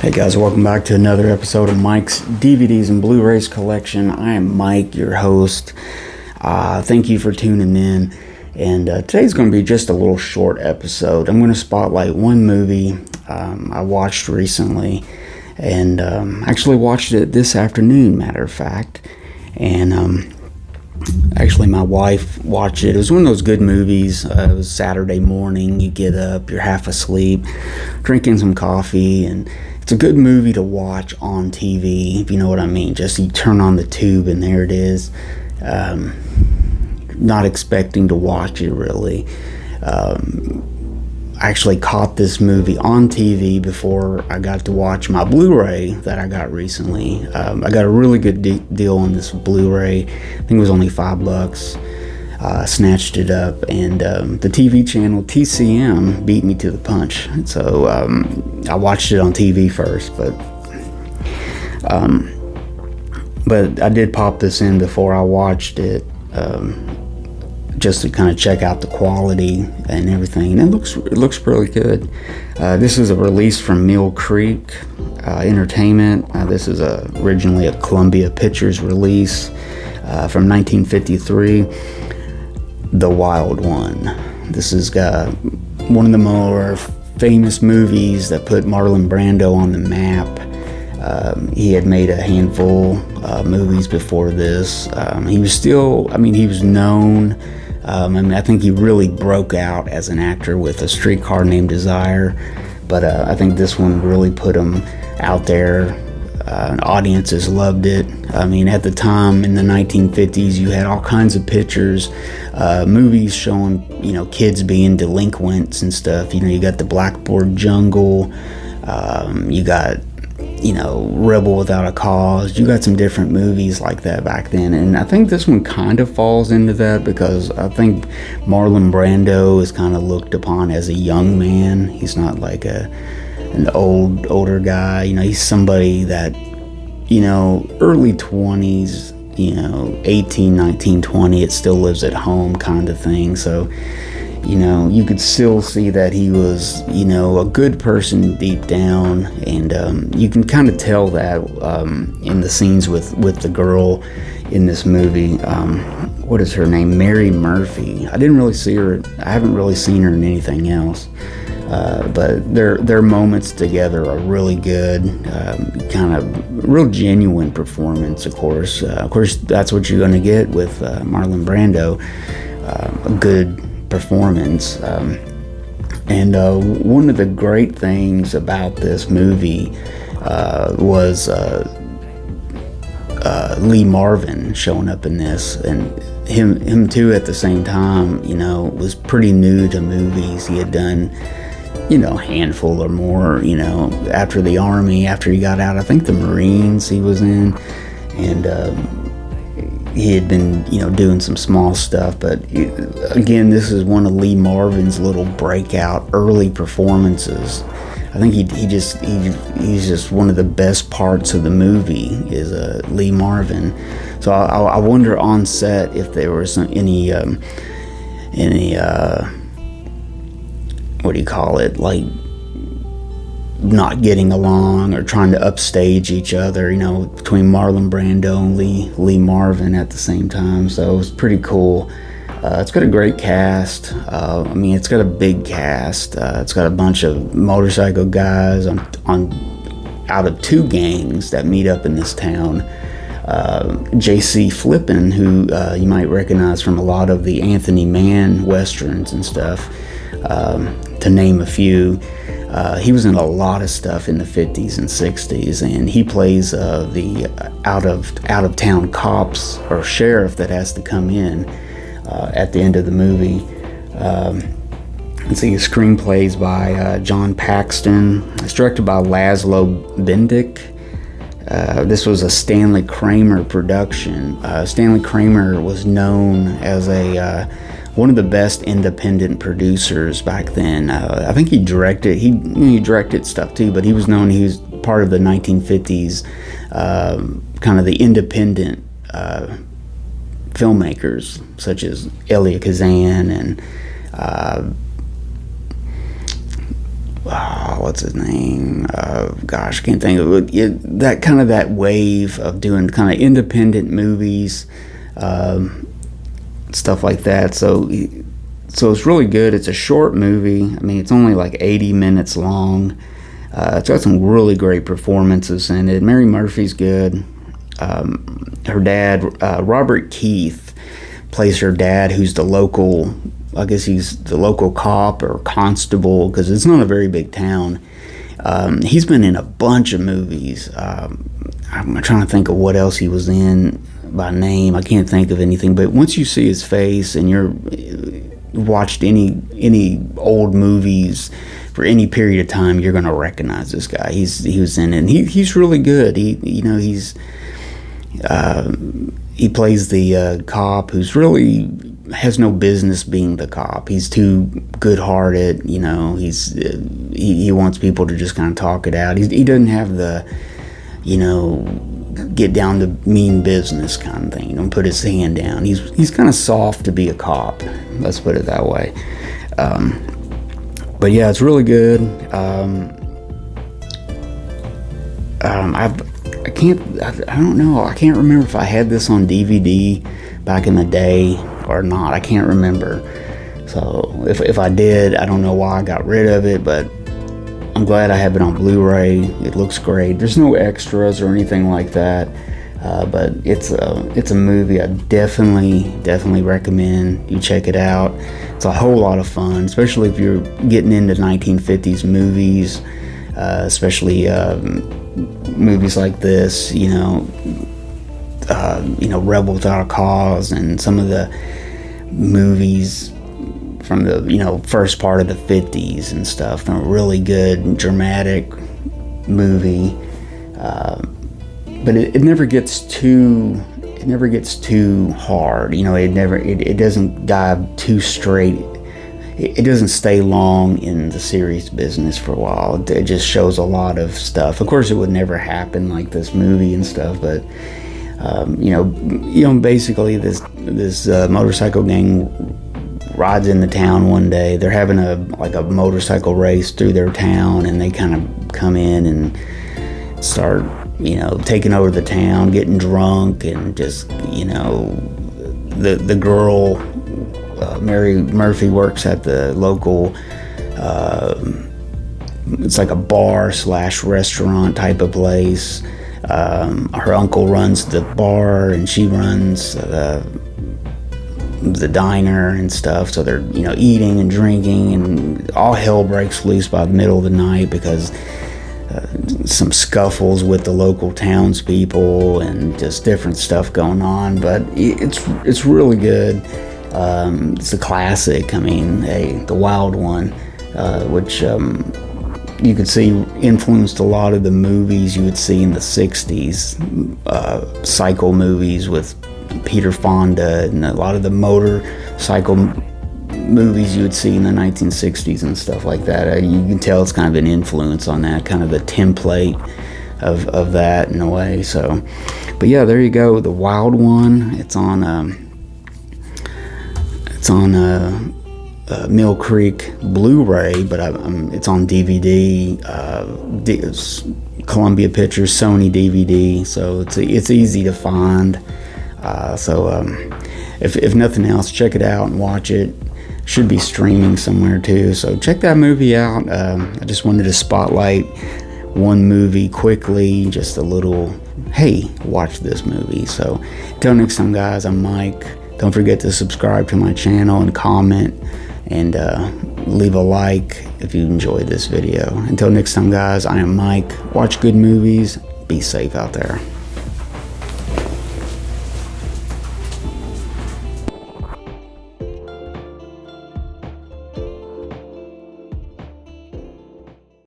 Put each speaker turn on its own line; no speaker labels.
Hey guys, welcome back to another episode of Mike's DVDs and Blu-rays collection. I am Mike, your host. Thank you for tuning in. And today's going to be just a little short episode. I'm going to spotlight one movie I watched recently, and actually watched it this afternoon, matter of fact. And actually my wife watched it. It was one of those good movies. It was Saturday morning. You get up, you're half asleep, drinking some coffee, and it's a good movie to watch on TV, if you know what I mean. Just you turn on the tube and there it is. Not expecting to watch it really. I actually caught this movie on TV before I got to watch my Blu-ray that I got recently. I got a really good deal on this Blu-ray. I think it was only $5. Snatched it up, and the TV channel TCM beat me to the punch. So I watched it on TV first, but I did pop this in before I watched it, just to kind of check out the quality and everything. And it looks really good. This is a release from Mill Creek Entertainment. This is originally a Columbia Pictures release from 1953. The Wild One. This is one of the more famous movies that put Marlon Brando on the map. He had made a handful of movies before this. He was known. I think he really broke out as an actor with A Streetcar Named Desire, but I think this one really put him out there. Audiences loved it. I mean, at the time in the 1950s, you had all kinds of pictures, movies showing, kids being delinquents and stuff. You got the Blackboard Jungle, you got, Rebel Without a Cause. You got some different movies like that back then, and I think this one kind of falls into that because I think Marlon Brando is kind of looked upon as a young man. He's not like an older guy. He's somebody that, early 20s, 18, 19, 20, it still lives at home kind of thing. So, you could still see that he was, a good person deep down, and you can kind of tell that in the scenes with the girl in this movie. What is her name? Mary Murphy. I haven't really seen her in anything else. But their moments together are really good, kind of real genuine performance, of course. That's what you're going to get with Marlon Brando, a good performance. And one of the great things about this movie was Lee Marvin showing up in this, and him too at the same time, was pretty new to movies. He had done handful or more, after the Army, after he got out. I think the Marines he was in, and he had been, doing some small stuff. But again, this is one of Lee Marvin's little breakout early performances. I think he's just one of the best parts of the movie is Lee Marvin. So I wonder on set if there was any what do you call it, like not getting along or trying to upstage each other, between Marlon Brando and Lee Marvin at the same time. So it was pretty cool. It's got a great cast. It's got a big cast. It's got a bunch of motorcycle guys out of two gangs that meet up in this town. J.C. Flippin, who you might recognize from a lot of the Anthony Mann westerns and stuff, to name a few. He was in a lot of stuff in the 50s and 60s, and he plays the out of town cops or sheriff that has to come in at the end of the movie. Let's see, his screenplays by John Paxton. It's directed by Laszlo Bendick. This was a Stanley Kramer production. Stanley Kramer was known as one of the best independent producers back then. I think he directed stuff too, but he was part of the 1950s, kind of the independent filmmakers such as Elia Kazan and what's his name? Gosh, I can't think of it. That kind of that wave of doing kind of independent movies, stuff like that. So it's really good. It's a short movie. I mean, it's only like 80 minutes long. It's got some really great performances in it. Mary Murphy's good. Her dad, Robert Keith, plays her dad, who's the local, I guess he's the local cop or constable, because it's not a very big town. He's been in a bunch of movies. I'm trying to think of what else he was in by name. I can't think of anything, but once you see his face and you're watched any old movies for any period of time, you're going to recognize this guy. He was in it, and he's really good. He plays the cop who's really has no business being the cop. He's too good-hearted. He wants people to just kind of talk it out. He doesn't have the, get down to mean business kind of thing. Don't put his hand down. He's kind of soft to be a cop. Let's put it that way. But yeah, it's really good. I don't know. I can't remember if I had this on DVD back in the day or not. I can't remember. So if I did, I don't know why I got rid of it, but I'm glad I have it on Blu-ray. It looks great. There's no extras or anything like that, but it's a movie I definitely recommend you check it out. It's a whole lot of fun, especially if you're getting into 1950s movies, especially movies like this, Rebel Without a Cause, and some of the movies from the first part of the 50s and stuff. They're a really good dramatic movie, but it never gets too hard. It doesn't dive too straight. It doesn't stay long in the serious business for a while. It just shows a lot of stuff. Of course, it would never happen like this movie and stuff, but basically this motorcycle gang rides into town one day. They're having a motorcycle race through their town, and they kind of come in and start taking over the town, getting drunk, and just the girl, Mary Murphy, works at the local, it's like a bar / restaurant type of place. Her uncle runs the bar, and she runs the diner and stuff. So they're eating and drinking, and all hell breaks loose by the middle of the night because some scuffles with the local townspeople and just different stuff going on. But it's really good. It's a classic. I mean, The Wild One, which you could see influenced a lot of the movies you would see in the 60s, cycle movies with Peter Fonda, and a lot of the motorcycle movies you would see in the 1960s and stuff like that. You can tell it's kind of an influence on that, kind of the template of that in a way. So, but yeah, there you go, The Wild One. It's on Mill Creek Blu-ray, but it's on DVD, Columbia Pictures, Sony DVD, so it's easy to find. If nothing else, check it out and watch it. Should be streaming somewhere too, so check that movie out. I just wanted to spotlight one movie quickly, just a little, hey, watch this movie. So until next time, guys, I'm Mike. Don't forget to subscribe to my channel and comment, and leave a like if you enjoyed this video. Until next time, guys, I am Mike. Watch good movies. Be safe out there.